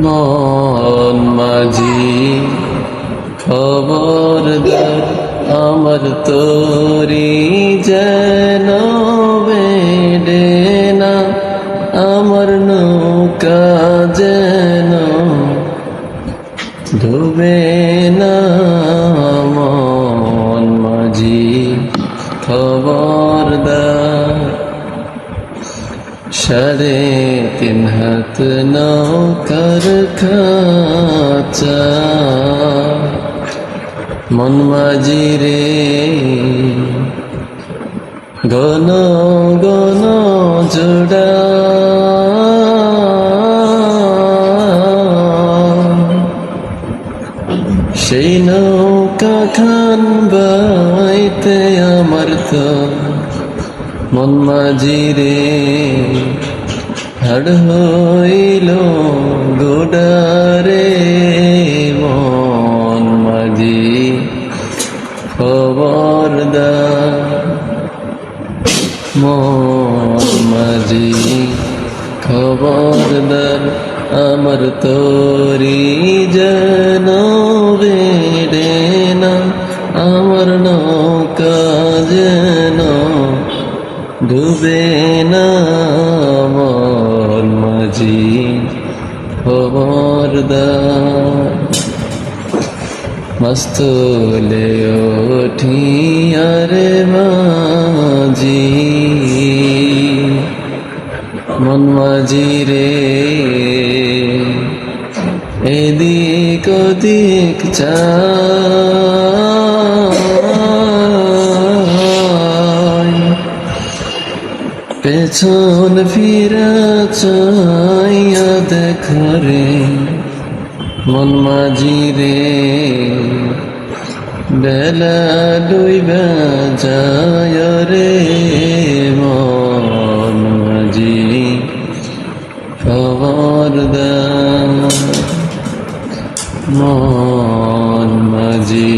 মন মাঝি খবরদার আমার তোরি যেন বেডে না, আমার নৌকা যেন ডুবে না। মন মাঝি খবরদার 3.5 হাত নৌকার খাঁচা, মন মাঝি রে গণ গণ জোড়া, সেই নৌকা খান বাইতে আমার তো মন মাঝি রে হাড় হইল গোডারে। মন মাঝি খবরদার, মন মাঝি খবরদার আমার তোরি যেন বেডে না, আমার নৌকা যেন ডুবে না। মন মাঝি খবরদার, মস্তলে ওঠি আরে মাঝি, মন মাঝি রে এদিক ওদিক চাই, পেছন ফিরা চাইয়া দেখরে। মন মাঝি রে বেলা ডুইবা যায় রে। মন মাঝি খবরদার, মন মাঝি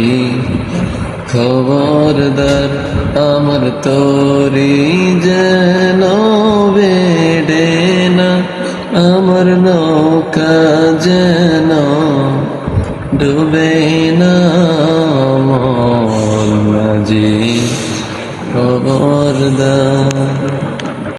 খবরদার আমার তোরি যেন বেডে না, আমার নৌকা যেন ডুবে না। মন মাঝি খবরদার।